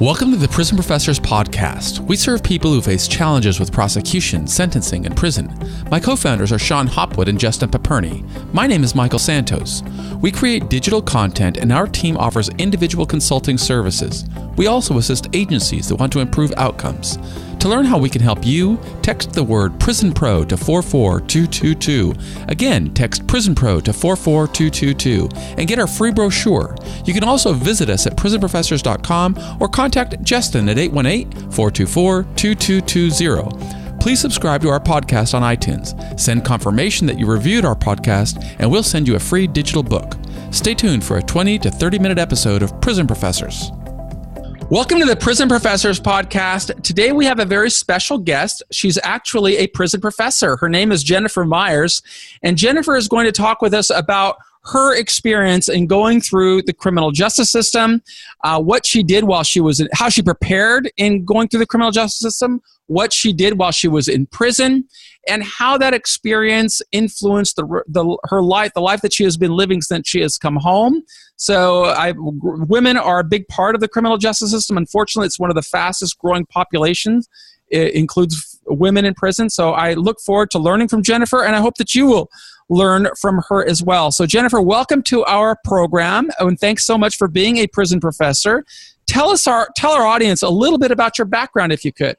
Welcome to the Prison Professors Podcast. We serve people who face challenges with prosecution, sentencing, and prison. My co-founders are Sean Hopwood and Justin Paperny. My name is Michael Santos. We create digital content and our team offers individual consulting services. We also assist agencies that want to improve outcomes. To learn how we can help you, text the word Prison Pro to 44222. Again, text Prison Pro to 44222 and get our free brochure. You can also visit us at prisonprofessors.com or contact Justin at 818-424-2220. Please subscribe to our podcast on iTunes. Send confirmation that you reviewed our podcast and we'll send you a free digital book. Stay tuned for a 20 to 30-minute episode of Prison Professors. Welcome to the Prison Professors Podcast. Today we have a very special guest. She's actually a prison professor. Her name is Jennifer Myers, and Jennifer is going to talk with us about her experience in going through the criminal justice system, what she did while she was how she prepared in going through the criminal justice system, what she did while she was in prison, and how that experience influenced her life, the life that she has been living since she has come home. So women are a big part of the criminal justice system. Unfortunately, it's one of the fastest growing populations. It includes women in prison. So I look forward to learning from Jennifer, and I hope that you will learn from her as well. So Jennifer, welcome to our program, and thanks so much for being a prison professor. Tell our audience a little bit about your background, if you could.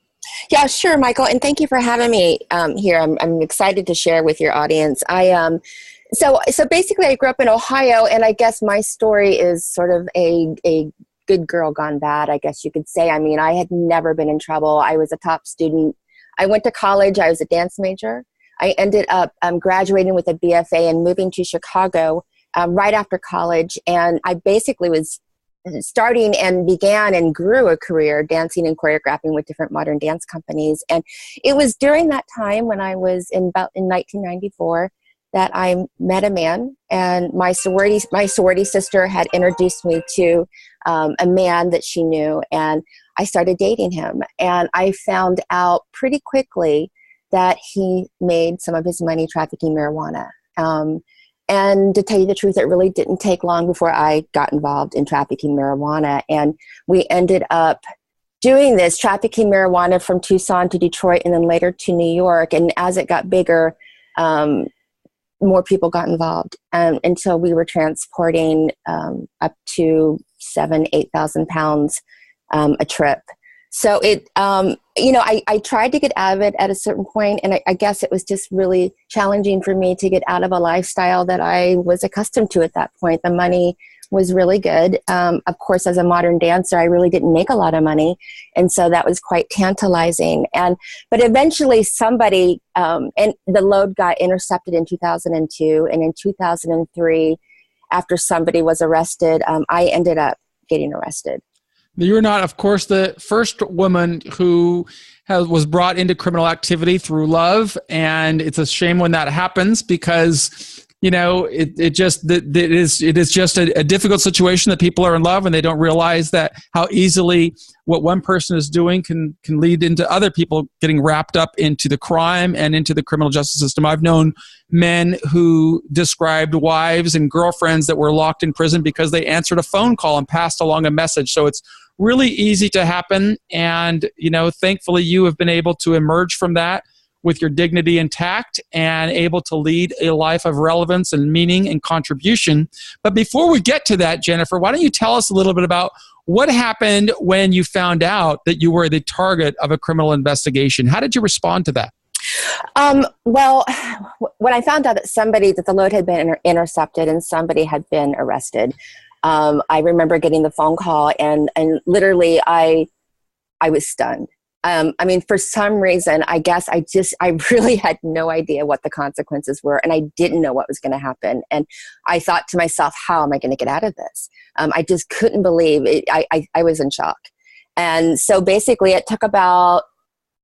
Yeah, sure, Michael, and thank you for having me here. I'm excited to share with your audience. So basically, I grew up in Ohio, and I guess my story is sort of a good girl gone bad, I guess you could say. I mean, I had never been in trouble. I was a top student. I went to college. I was a dance major. I ended up graduating with a BFA and moving to Chicago right after college, and I basically was starting and began and grew a career dancing and choreographing with different modern dance companies. And it was during that time when I was in 1994 that I met a man, and my sorority sister had introduced me to a man that she knew, and I started dating him. And I found out pretty quickly that he made some of his money trafficking marijuana. And to tell you the truth, it really didn't take long before I got involved in trafficking marijuana. And we ended up doing this, trafficking marijuana from Tucson to Detroit and then later to New York. And as it got bigger, more people got involved until we were transporting up to 8,000 pounds a trip. So I tried to get out of it at a certain point, and I guess it was just really challenging for me to get out of a lifestyle that I was accustomed to at that point. The money was really good. Of course, as a modern dancer, I really didn't make a lot of money, and so that was quite tantalizing. But eventually somebody, and the load got intercepted in 2002, and in 2003, after somebody was arrested, I ended up getting arrested. You're not, of course, the first woman who was brought into criminal activity through love, and it's a shame when that happens because it is just a difficult situation that people are in love and they don't realize that how easily what one person is doing can lead into other people getting wrapped up into the crime and into the criminal justice system. I've known men who described wives and girlfriends that were locked in prison because they answered a phone call and passed along a message. So it's really easy to happen. And, thankfully you have been able to emerge from that with your dignity intact and able to lead a life of relevance and meaning and contribution. But before we get to that, Jennifer, why don't you tell us a little bit about what happened when you found out that you were the target of a criminal investigation? How did you respond to that? Well, when I found out that the load had been intercepted and somebody had been arrested, I remember getting the phone call and literally I was stunned. For some reason, I guess I really had no idea what the consequences were, and I didn't know what was going to happen. And I thought to myself, how am I going to get out of this? I just couldn't believe it. I was in shock. And so basically it took about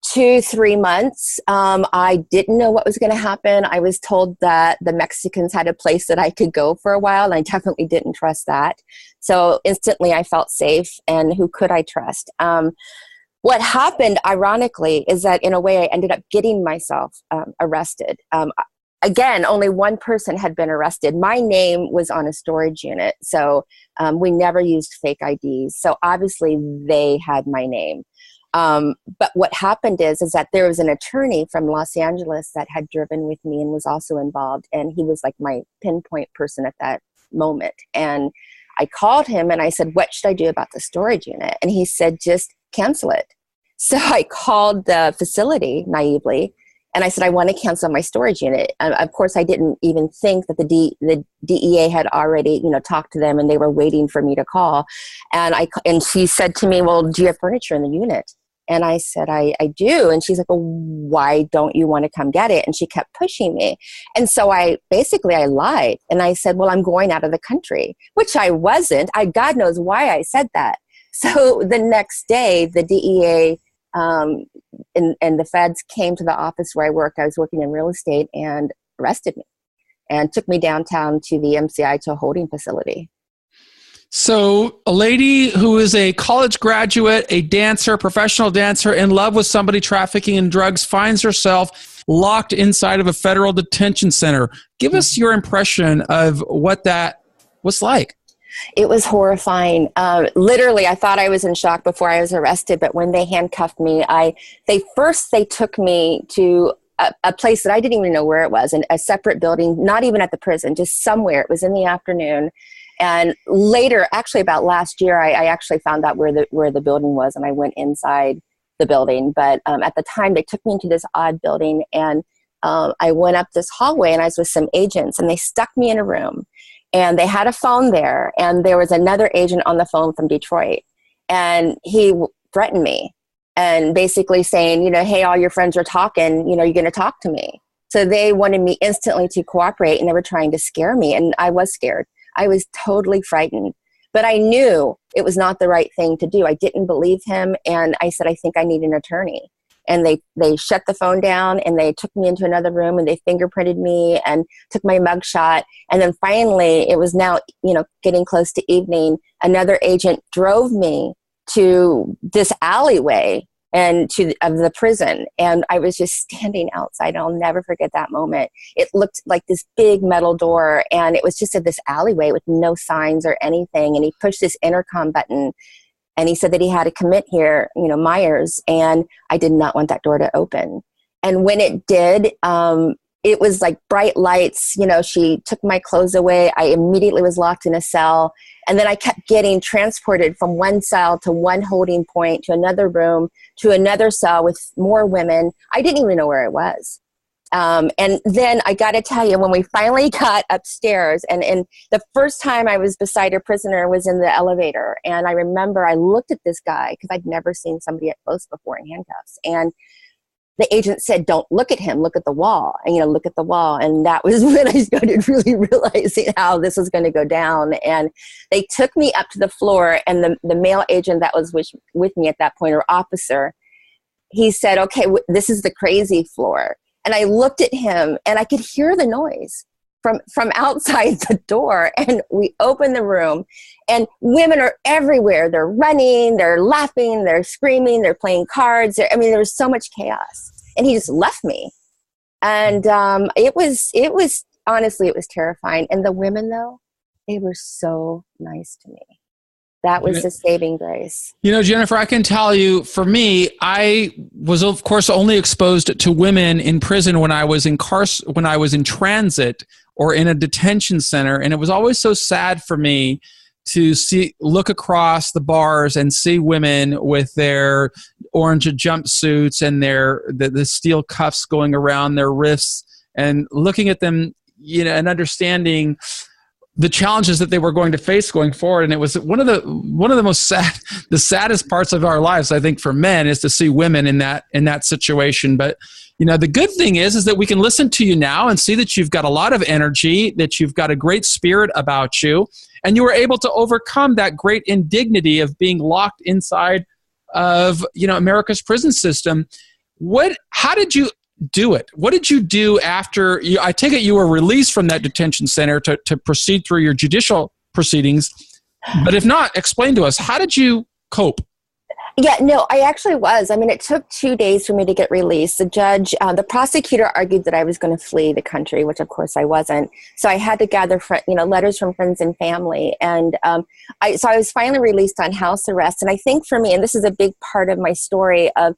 2-3 months. I didn't know what was going to happen. I was told that the Mexicans had a place that I could go for a while, and I definitely didn't trust that. So instantly I felt safe, and who could I trust? What happened, ironically, is that in a way I ended up getting myself arrested. again, only one person had been arrested. My name was on a storage unit, so we never used fake IDs. So obviously they had my name. But what happened is that there was an attorney from Los Angeles that had driven with me and was also involved. And he was like my pinpoint person at that moment. And I called him and I said, what should I do about the storage unit? And he said, just cancel it. So I called the facility naively and I said, I want to cancel my storage unit. Of course, I didn't even think that the DEA had already, talked to them and they were waiting for me to call. And she said to me, well, do you have furniture in the unit? And I said, I do. And she's like, well, why don't you want to come get it? And she kept pushing me. And so I lied. And I said, well, I'm going out of the country, which I wasn't. God knows why I said that. So the next day, the DEA and the feds came to the office where I worked. I was working in real estate and arrested me and took me downtown to the MCI to a holding facility. So a lady who is a college graduate, a dancer, professional dancer, in love with somebody trafficking in drugs, finds herself locked inside of a federal detention center. Give us your impression of what that was like. It was horrifying. Literally, I thought I was in shock before I was arrested, but when they handcuffed me, they took me to a place that I didn't even know where it was, a separate building, not even at the prison, just somewhere. It was in the afternoon. And later, actually about last year, I actually found out where the building was, and I went inside the building. But at the time, they took me into this odd building, and I went up this hallway, and I was with some agents, and they stuck me in a room. And they had a phone there, and there was another agent on the phone from Detroit. And he threatened me and basically saying, hey, all your friends are talking, you're going to talk to me. So they wanted me instantly to cooperate, and they were trying to scare me, and I was scared. I was totally frightened, but I knew it was not the right thing to do. I didn't believe him, and I said, I think I need an attorney. And they shut the phone down, and they took me into another room, and they fingerprinted me and took my mugshot. And then finally, it was now, getting close to evening, another agent drove me to this alleyway and of the prison. And I was just standing outside. I'll never forget that moment. It looked like this big metal door, and it was just at this alleyway with no signs or anything. And he pushed this intercom button, and he said that he had to commit here, Myers. And I did not want that door to open. And when it did, it was like bright lights. She took my clothes away. I immediately was locked in a cell. And then I kept getting transported from one cell to one holding point to another room to another cell with more women. I didn't even know where it was. And then I got to tell you, when we finally got upstairs, and the first time I was beside a prisoner was in the elevator. And I remember I looked at this guy because I'd never seen somebody up close before in handcuffs. And the agent said, don't look at him, look at the wall. And, look at the wall. And that was when I started really realizing how this was going to go down. And they took me up to the floor, and the male agent that was with me at that point, or officer, he said, okay, this is the crazy floor. And I looked at him, and I could hear the noise from outside the door. And we opened the room, and women are everywhere. They're running, they're laughing, they're screaming, they're playing cards. There was so much chaos. And he just left me. And it was honestly, it was terrifying. And the women, though, they were so nice to me. That was the saving grace. Jennifer, I can tell you, for me, I was, of course, only exposed to women in prison when I was in transit or in a detention center. And it was always so sad for me to look across the bars and see women with their orange jumpsuits and the steel cuffs going around their wrists, and looking at them, and understanding the challenges that they were going to face going forward. And it was one of the saddest parts of our lives, I think, for men, is to see women in that situation. But the good thing is that we can listen to you now and see that you've got a lot of energy, that you've got a great spirit about you, and you were able to overcome that great indignity of being locked inside of America's prison system. How did you do it? What did you do after I take it you were released from that detention center to proceed through your judicial proceedings? But if not, explain to us, how did you cope? Yeah, no, I actually was. I mean, it took 2 days for me to get released. The prosecutor argued that I was going to flee the country, which of course I wasn't. So I had to gather, letters from friends and family, and so I was finally released on house arrest. And I think for me, and this is a big part of my story of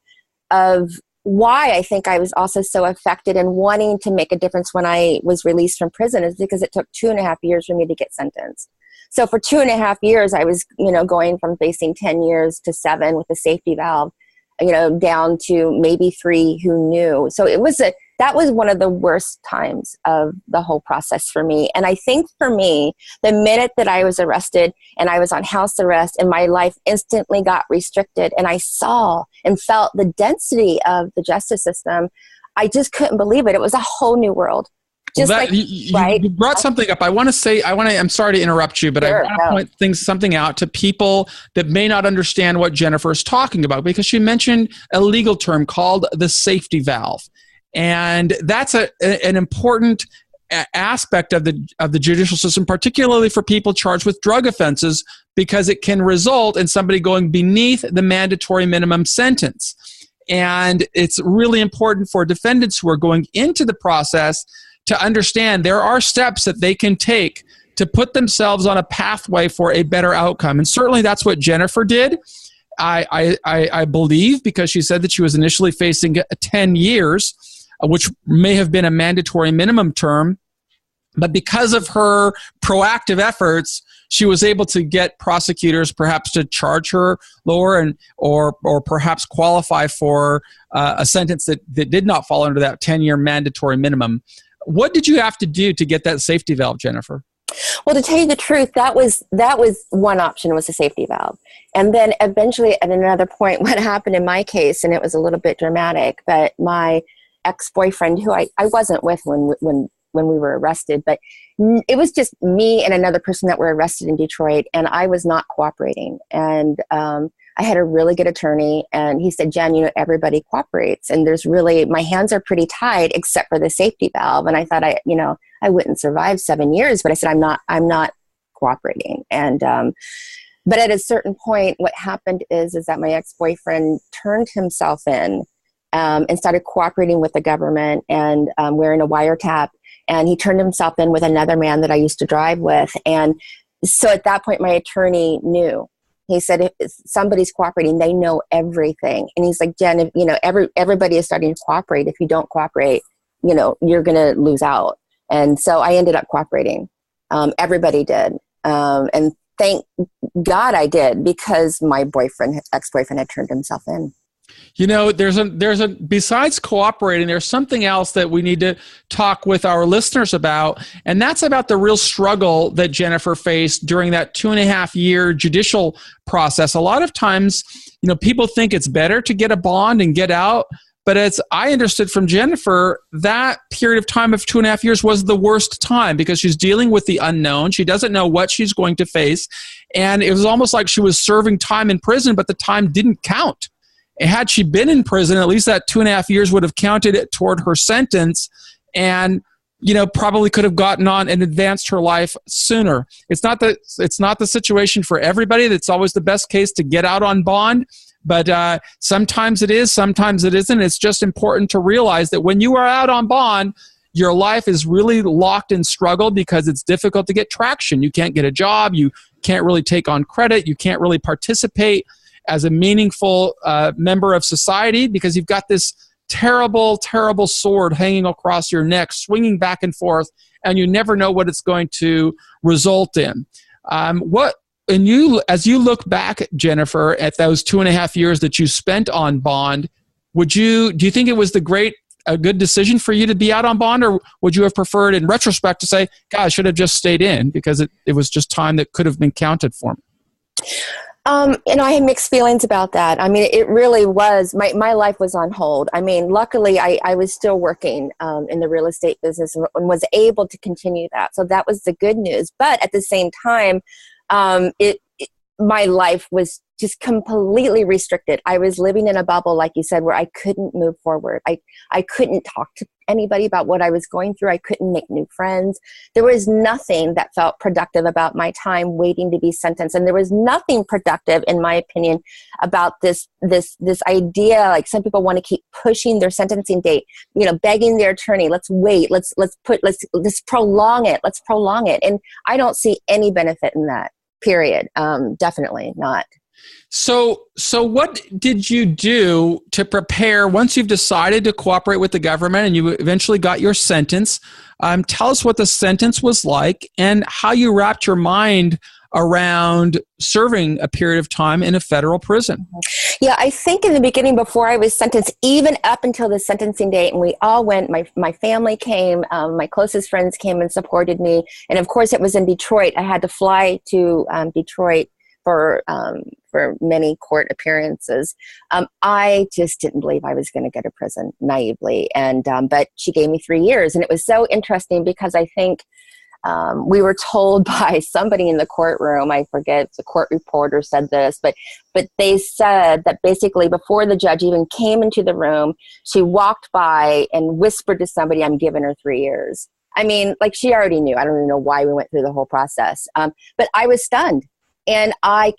why I think I was also so affected and wanting to make a difference when I was released from prison, is because it took 2.5 years for me to get sentenced. So for 2.5 years, I was, going from facing 10 years to 7 with a safety valve, down to maybe 3 who knew. So that was one of the worst times of the whole process for me. And I think for me, the minute that I was arrested and I was on house arrest and my life instantly got restricted and I saw and felt the density of the justice system, I just couldn't believe it. It was a whole new world. You brought something up. I'm sorry to interrupt you, but sure, I want to point something out to people that may not understand what Jennifer is talking about, because she mentioned a legal term called the safety valve. And that's an important aspect of the judicial system, particularly for people charged with drug offenses, because it can result in somebody going beneath the mandatory minimum sentence. And it's really important for defendants who are going into the process to understand there are steps that they can take to put themselves on a pathway for a better outcome. And certainly that's what Jennifer did. I believe, because she said that she was initially facing 10 years, which may have been a mandatory minimum term. But because of her proactive efforts, she was able to get prosecutors perhaps to charge her lower or perhaps qualify for a sentence that did not fall under that 10-year mandatory minimum. What did you have to do to get that safety valve, Jennifer? Well, to tell you the truth, that was one option, was a safety valve. And then eventually at another point, what happened in my case, and it was a little bit dramatic, but my ex-boyfriend, who I wasn't with when we were arrested, but it was just me and another person that were arrested in Detroit, and I was not cooperating. And I had a really good attorney, and he said, Jen, everybody cooperates, and my hands are pretty tied except for the safety valve. And I thought I wouldn't survive 7 years, but I said, I'm not cooperating. And but at a certain point, what happened is that my ex-boyfriend turned himself in and started cooperating with the government and wearing a wiretap. And he turned himself in with another man that I used to drive with. And so at that point, my attorney knew. He said, if somebody's cooperating, they know everything. And he's like, Jen, everybody is starting to cooperate. If you don't cooperate, you're going to lose out. And so I ended up cooperating. Everybody did. And thank God I did, because my ex-boyfriend had turned himself in. Besides cooperating, there's something else that we need to talk with our listeners about, and that's about the real struggle that Jennifer faced during that 2.5-year judicial process. A lot of times, people think it's better to get a bond and get out, but as I understood from Jennifer, that period of time of 2.5 years was the worst time, because she's dealing with the unknown. She doesn't know what she's going to face, and it was almost like she was serving time in prison, but the time didn't count. Had she been in prison, at least that 2.5 years would have counted toward her sentence, and probably could have gotten on and advanced her life sooner. It's not the situation for everybody. That's always the best case to get out on bond, but sometimes it is, sometimes it isn't. It's just important to realize that when you are out on bond, your life is really locked in struggle, because it's difficult to get traction. You can't get a job. You can't really take on credit. You can't really participate as a meaningful member of society, because you've got this terrible, terrible sword hanging across your neck, swinging back and forth, and you never know what it's going to result in. As you look back, Jennifer, at those 2.5 years that you spent on bond, do you think it was a good decision for you to be out on bond, or would you have preferred, in retrospect, to say, God, I should have just stayed in, because it was just time that could have been counted for me? I had mixed feelings about that. I mean, it really was, my life was on hold. I mean, luckily I was still working in the real estate business and was able to continue that. So that was the good news. But at the same time, my life was just completely restricted. I was living in a bubble, like you said, where I couldn't move forward. I couldn't talk to anybody about what I was going through. I couldn't make new friends. There was nothing that felt productive about my time waiting to be sentenced. And there was nothing productive, in my opinion, about this idea. Like, some people want to keep pushing their sentencing date, begging their attorney, let's wait, let's prolong it. Let's prolong it. And I don't see any benefit in that. Period. Definitely not. So what did you do to prepare once you've decided to cooperate with the government and you eventually got your sentence? Tell us what the sentence was like and how you wrapped your mind around serving a period of time in a federal prison. Yeah, I think in the beginning, before I was sentenced, even up until the sentencing date, and we all went, my family came, my closest friends came and supported me. And of course, it was in Detroit. I had to fly to Detroit for many court appearances. I just didn't believe I was going to go to prison, naively. And but she gave me 3 years. And it was so interesting because I think we were told by somebody in the courtroom, I forget, the court reporter said this, but they said that basically before the judge even came into the room, she walked by and whispered to somebody, I'm giving her 3 years. I mean, like, she already knew. I don't even know why we went through the whole process. But I was stunned. And I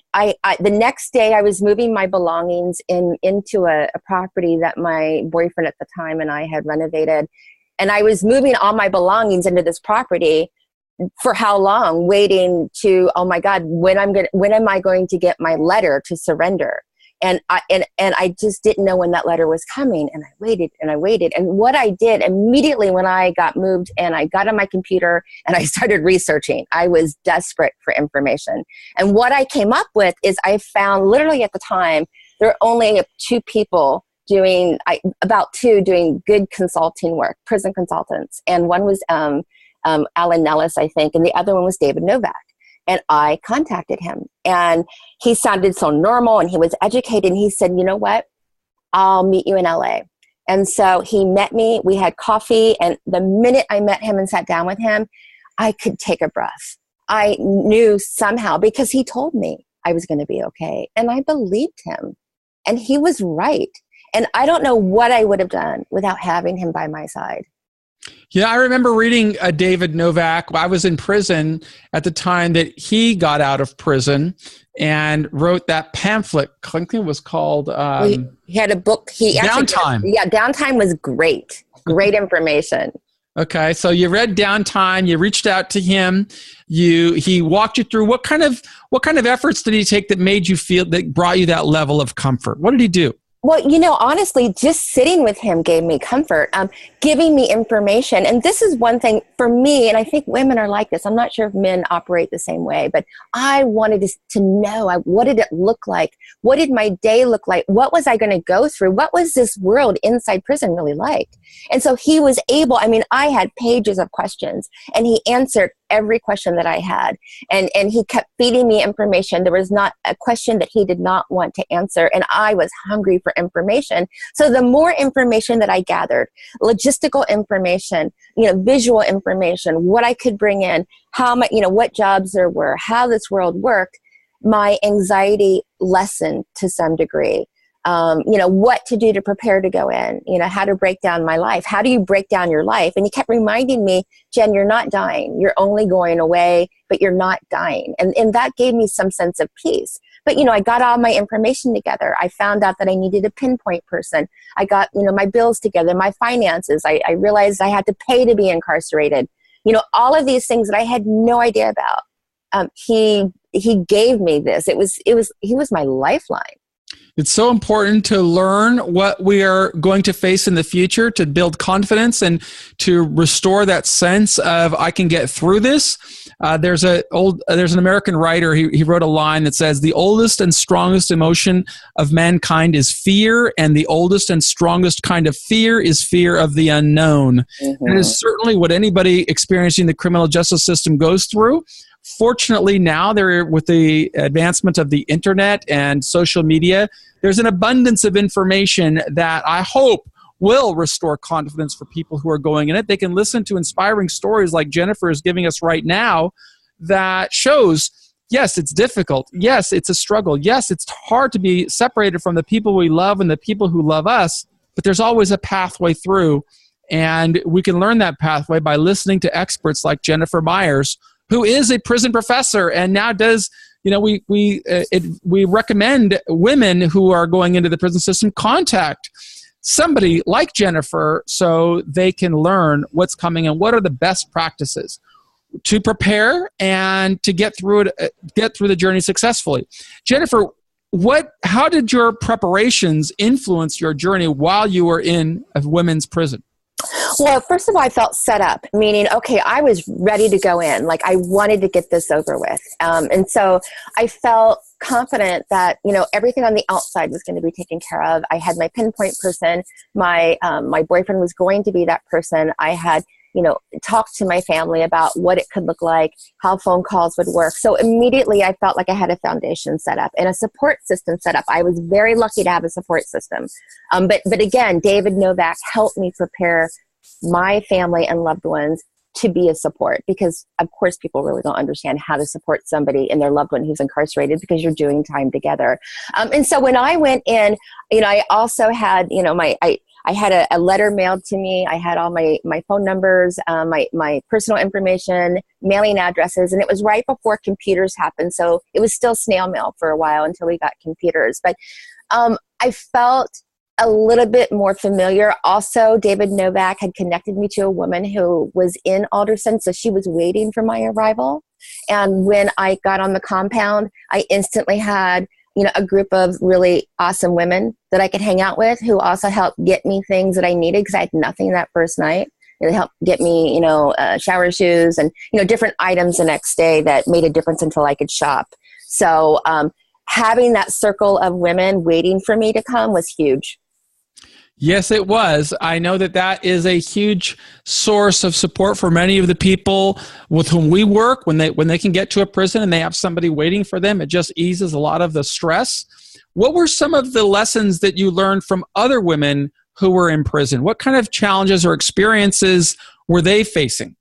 the next day I was moving my belongings into a property that my boyfriend at the time and I had renovated. And I was moving all my belongings into this property for how long? Waiting to, oh my God, when am I going to get my letter to surrender? And I just didn't know when that letter was coming. And I waited and I waited. And what I did immediately when I got moved and I got on my computer and I started researching, I was desperate for information. And what I came up with is I found, literally at the time, there were only 2 people doing good consulting work, prison consultants. And one was Alan Nellis, I think, and the other one was David Novak. And I contacted him, and he sounded so normal and he was educated. And he said, you know what? I'll meet you in LA. And so he met me, we had coffee. And the minute I met him and sat down with him, I could take a breath. I knew somehow, because he told me I was going to be okay. And I believed him, and he was right. And I don't know what I would have done without having him by my side. Yeah, I remember reading David Novak. I was in prison at the time that he got out of prison and wrote that pamphlet. I think it was called... he had a book. Downtime. Downtime was great. Great information. Okay, so you read Downtime. You reached out to him. He walked you through. What kind of efforts did he take that made you feel, that brought you that level of comfort? What did he do? Well, honestly, just sitting with him gave me comfort, giving me information. And this is one thing for me, and I think women are like this. I'm not sure if men operate the same way, but I wanted to know, what did it look like? What did my day look like? What was I going to go through? What was this world inside prison really like? And so he was able, I had pages of questions, and he answered every question that I had. And he kept feeding me information. There was not a question that he did not want to answer. And I was hungry for information. So the more information that I gathered, logistical information, visual information, what I could bring in, what jobs there were, how this world worked, my anxiety lessened to some degree. What to do to prepare to go in, how to break down my life. How do you break down your life? And he kept reminding me, Jen, you're not dying. You're only going away, but you're not dying. And that gave me some sense of peace. But, I got all my information together. I found out that I needed a pinpoint person. I got, my bills together, my finances. I realized I had to pay to be incarcerated. All of these things that I had no idea about. He gave me this. He was my lifeline. It's so important to learn what we are going to face in the future, to build confidence and to restore that sense of, I can get through this. There's an American writer, he wrote a line that says, the oldest and strongest emotion of mankind is fear, and the oldest and strongest kind of fear is fear of the unknown. Mm-hmm. And it is certainly what anybody experiencing the criminal justice system goes through. Fortunately, now with the advancement of the internet and social media, there's an abundance of information that I hope will restore confidence for people who are going in it. They can listen to inspiring stories like Jennifer is giving us right now that shows Yes, it's difficult. Yes, it's a struggle. Yes, it's hard to be separated from the people we love and the people who love us, but there's always a pathway through. And we can learn that pathway by listening to experts like Jennifer Myers, who is a prison professor and now does, we recommend women who are going into the prison system contact somebody like Jennifer so they can learn what's coming and what are the best practices to prepare and to get through the journey successfully. Jennifer, how did your preparations influence your journey while you were in a women's prison? Well, first of all, I felt set up, meaning, okay, I was ready to go in. Like, I wanted to get this over with. And so I felt confident that, everything on the outside was going to be taken care of. I had my pinpoint person. My boyfriend was going to be that person. I had, talked to my family about what it could look like, how phone calls would work. So immediately I felt like I had a foundation set up and a support system set up. I was very lucky to have a support system. But again, David Novak helped me prepare my family and loved ones to be a support, because of course people really don't understand how to support somebody and their loved one who's incarcerated, because you're doing time together. And so when I went in, I also had, I had a letter mailed to me. I had all my phone numbers, my personal information, mailing addresses, and it was right before computers happened. So it was still snail mail for a while until we got computers. But I felt a little bit more familiar. Also, David Novak had connected me to a woman who was in Alderson, so she was waiting for my arrival. And when I got on the compound, I instantly had a group of really awesome women that I could hang out with, who also helped get me things that I needed, because I had nothing that first night. They helped get me, shower shoes and, different items the next day that made a difference until I could shop. So having that circle of women waiting for me to come was huge. Yes, it was. I know that is a huge source of support for many of the people with whom we work. When they can get to a prison and they have somebody waiting for them, it just eases a lot of the stress. What were some of the lessons that you learned from other women who were in prison? What kind of challenges or experiences were they facing?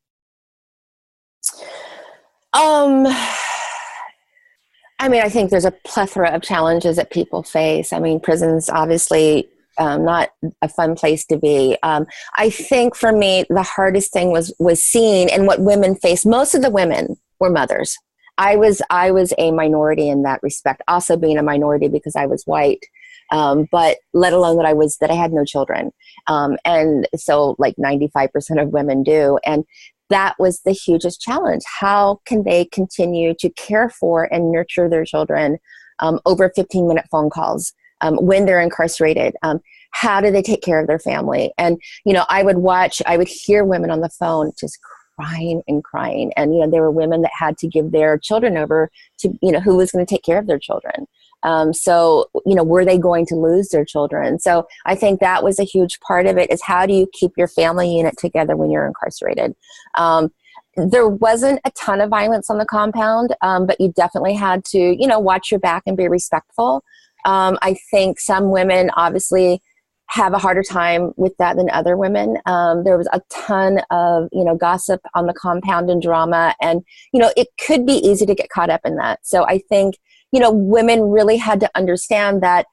I think there's a plethora of challenges that people face. Prison's obviously not a fun place to be. I think for me, the hardest thing was seeing and what women face. Most of the women were mothers. I was a minority in that respect, also being a minority because I was white, but let alone that I had no children. And so like 95% of women do. And that was the hugest challenge. How can they continue to care for and nurture their children over 15-minute phone calls? When they're incarcerated, how do they take care of their family? And, I would hear women on the phone just crying and crying. And, there were women that had to give their children over to, who was going to take care of their children. So, were they going to lose their children? So I think that was a huge part of it, is how do you keep your family unit together when you're incarcerated? There wasn't a ton of violence on the compound, but you definitely had to, watch your back and be respectful. I think some women obviously have a harder time with that than other women. There was a ton of, gossip on the compound and drama, and, it could be easy to get caught up in that. So I think, women really had to understand that,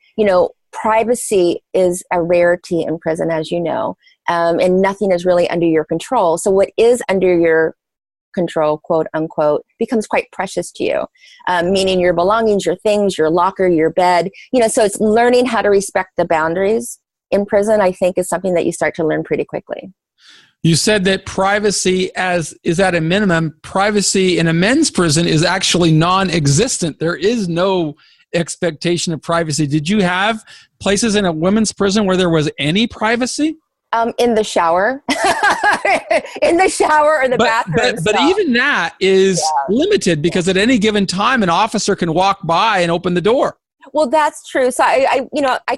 privacy is a rarity in prison, as you know, and nothing is really under your control. So what is under your control, quote unquote, becomes quite precious to you, meaning your belongings, your things, your locker, your bed, so it's learning how to respect the boundaries in prison, I think, is something that you start to learn pretty quickly. You said that privacy is at a minimum. Privacy in a men's prison is actually non-existent. There is no expectation of privacy. Did you have places in a women's prison where there was any privacy? In the shower, or the bathroom. But even that is limited, because at any given time, an officer can walk by and open the door. Well, that's true. So I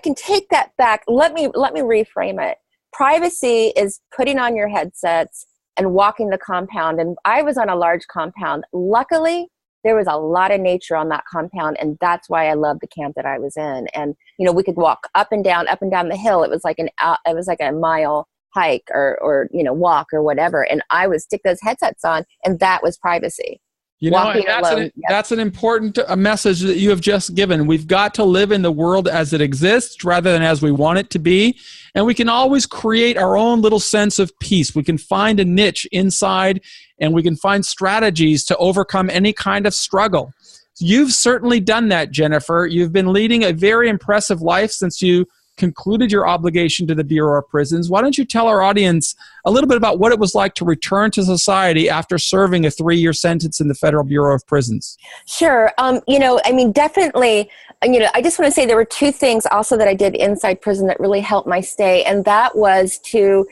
can take that back. Let me reframe it. Privacy is putting on your headsets and walking the compound. And I was on a large compound. Luckily, there was a lot of nature on that compound, and that's why I loved the camp that I was in. And we could walk up and down the hill. It was like a mile hike or walk or whatever. And I would stick those headsets on, and that was privacy. You know, walking alone. Yep. That's an important message that you have just given. We've got to live in the world as it exists rather than as we want it to be. And we can always create our own little sense of peace. We can find a niche inside, and we can find strategies to overcome any kind of struggle. You've certainly done that, Jennifer. You've been leading a very impressive life since you concluded your obligation to the Bureau of Prisons. Why don't you tell our audience a little bit about what it was like to return to society after serving a 3-year sentence in the Federal Bureau of Prisons? Sure. Definitely, I just want to say there were 2 things also that I did inside prison that really helped my stay. And that was to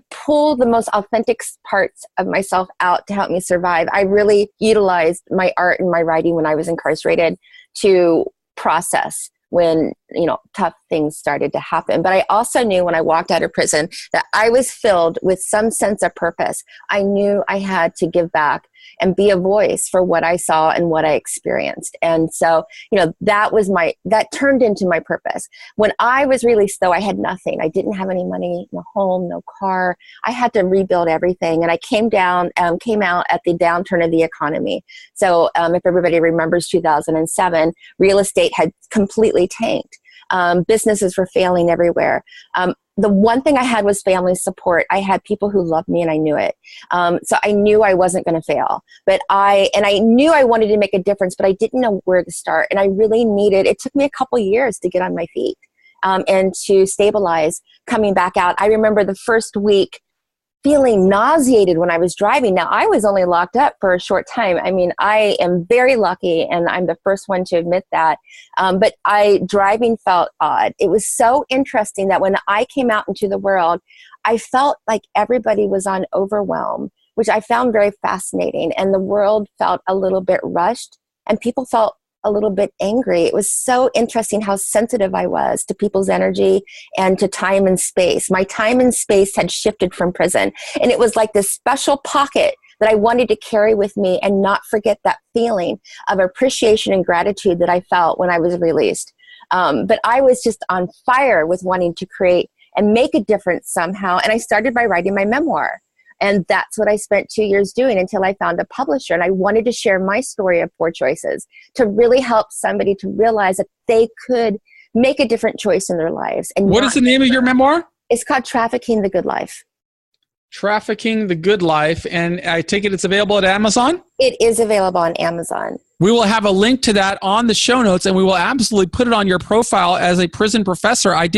pull the most authentic parts of myself out to help me survive. I really utilized my art and my writing when I was incarcerated to process when, tough things started to happen. But I also knew when I walked out of prison that I was filled with some sense of purpose. I knew I had to give back and be a voice for what I saw and what I experienced. And so, that turned into my purpose. When I was released, though, I had nothing. I didn't have any money, no home, no car. I had to rebuild everything. And I came out at the downturn of the economy. So if everybody remembers 2007, real estate had completely tanked. Businesses were failing everywhere. The one thing I had was family support. I had people who loved me, and I knew it. So I knew I wasn't going to fail. But I knew I wanted to make a difference, but I didn't know where to start. And I really it took me a couple years to get on my feet and to stabilize coming back out. I remember the first week feeling nauseated when I was driving. Now, I was only locked up for a short time. I mean, I am very lucky, and I'm the first one to admit that. But driving felt odd. It was so interesting that when I came out into the world, I felt like everybody was on overwhelm, which I found very fascinating. And the world felt a little bit rushed, and people felt a little bit angry. It was so interesting how sensitive I was to people's energy and to time and space. My time and space had shifted from prison, and it was like this special pocket that I wanted to carry with me and not forget that feeling of appreciation and gratitude that I felt when I was released. But I was just on fire with wanting to create and make a difference somehow. And I started by writing my memoir. And that's what I spent 2 years doing until I found a publisher. And I wanted to share my story of poor choices to really help somebody to realize that they could make a different choice in their lives. And what is the name of your memoir? It's called Trafficking the Good Life. Trafficking the Good Life. And I take it it's available at Amazon? It is available on Amazon. We will have a link to that on the show notes, and we will absolutely put it on your profile as a prison professor. I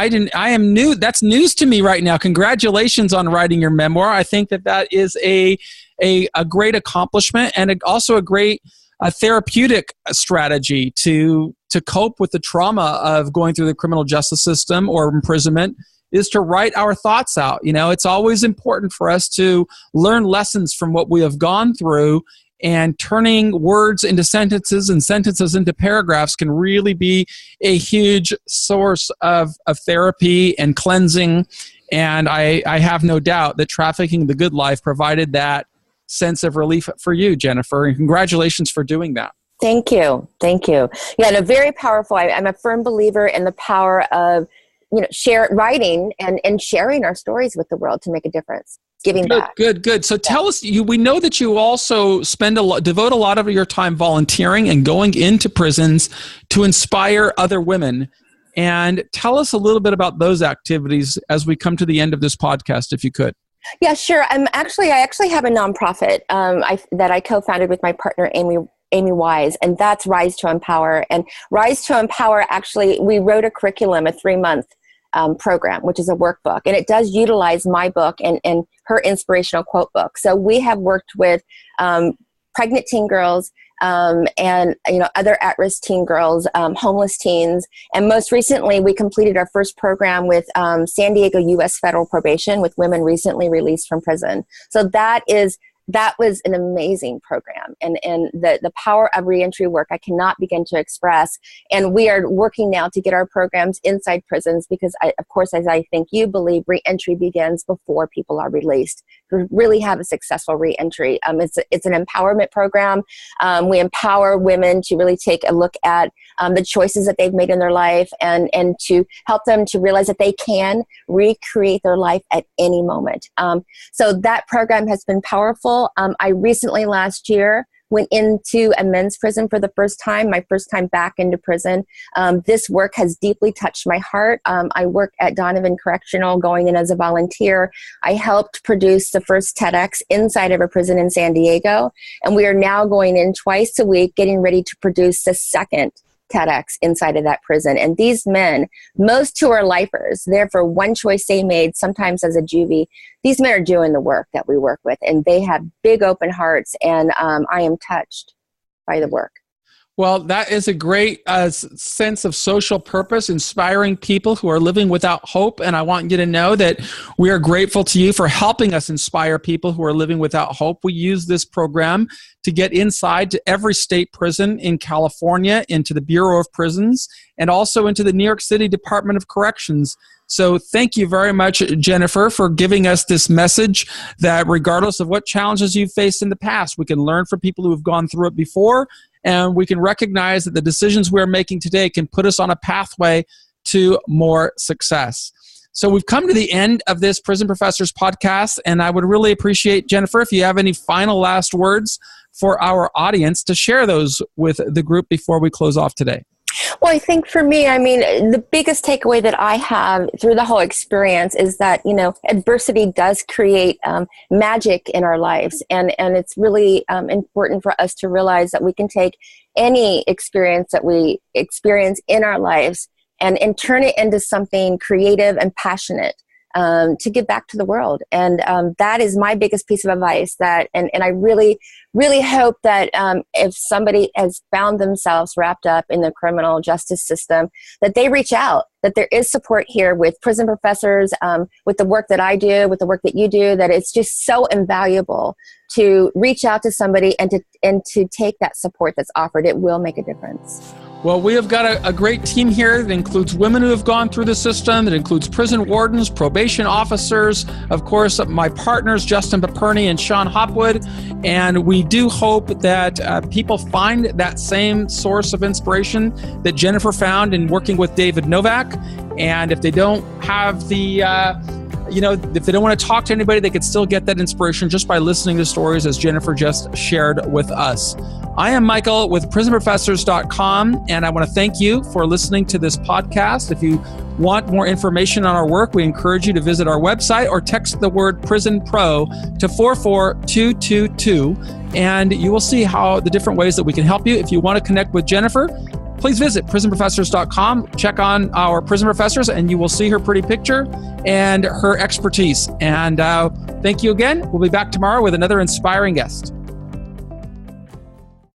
am new. That's news to me right now. Congratulations on writing your memoir. I think that is a great accomplishment, and also a great therapeutic strategy to cope with the trauma of going through the criminal justice system or imprisonment, is to write our thoughts out. It's always important for us to learn lessons from what we have gone through, and turning words into sentences and sentences into paragraphs can really be a huge source of therapy and cleansing. And I have no doubt that Trafficking the Good Life provided that sense of relief for you, Jennifer. And congratulations for doing that. Thank you. Thank you. Yeah, and a very powerful, I'm a firm believer in the power of writing and sharing our stories with the world to make a difference. Giving back. Good. So tell us, we know that you also devote a lot of your time volunteering and going into prisons to inspire other women. And tell us a little bit about those activities as we come to the end of this podcast, if you could. Yeah, sure. I actually have a nonprofit that I co-founded with my partner, Amy Wise, and that's Rise to Empower. And Rise to Empower, actually, we wrote a curriculum, a 3-month program, which is a workbook, and it does utilize my book and her inspirational quote book. So we have worked with pregnant teen girls and other at-risk teen girls, homeless teens, and most recently we completed our first program with San Diego U.S. Federal Probation with women recently released from prison. So that was an amazing program, and the power of reentry work I cannot begin to express. And we are working now to get our programs inside prisons because, of course, as I think you believe, reentry begins before people are released. To really have a successful reentry, it's an empowerment program. We empower women to really take a look at the choices that they've made in their life, and to help them to realize that they can recreate their life at any moment. So that program has been powerful. people. I recently last year went into a men's prison for the first time, my first time back into prison. This work has deeply touched my heart. I work at Donovan Correctional, going in as a volunteer. I helped produce the first TEDx inside of a prison in San Diego, and we are now going in twice a week, getting ready to produce the second TEDx inside of that prison. And these men, most who are lifers, therefore one choice they made, sometimes as a juvie, these men are doing the work that we work with, and they have big open hearts, and I am touched by the work. Well, that is a great sense of social purpose, inspiring people who are living without hope. And I want you to know that we are grateful to you for helping us inspire people who are living without hope. We use this program to get inside to every state prison in California, into the Bureau of Prisons, and also into the New York City Department of Corrections. So thank you very much, Jennifer, for giving us this message that regardless of what challenges you've faced in the past, we can learn from people who have gone through it before, and we can recognize that the decisions we're making today can put us on a pathway to more success. So we've come to the end of this Prison Professors podcast, and I would really appreciate, Jennifer, if you have any final last words for our audience to share those with the group before we close off today. Well, I think for me, the biggest takeaway that I have through the whole experience is that, adversity does create magic in our lives. And it's really important for us to realize that we can take any experience that we experience in our lives and turn it into something creative and passionate to give back to the world. And that is my biggest piece of advice, and I really, really hope that if somebody has found themselves wrapped up in the criminal justice system, that they reach out, that there is support here with Prison Professors, with the work that I do, with the work that you do, that it's just so invaluable to reach out to somebody and to take that support that's offered. It will make a difference. Well, we have got a great team here that includes women who have gone through the system, that includes prison wardens, probation officers, of course, my partners, Justin Paperny and Sean Hopwood. And we do hope that people find that same source of inspiration that Jennifer found in working with David Novak. And if they don't have the if they don't want to talk to anybody, they could still get that inspiration just by listening to stories as Jennifer just shared with us. I am Michael with prisonprofessors.com, and I want to thank you for listening to this podcast. If you want more information on our work, we encourage you to visit our website or text the word Prison Pro to 44222, and you will see how the different ways that we can help you. If you want to connect with Jennifer, please visit prisonprofessors.com, check on our prison professors, and you will see her pretty picture and her expertise. And thank you again. We'll be back tomorrow with another inspiring guest.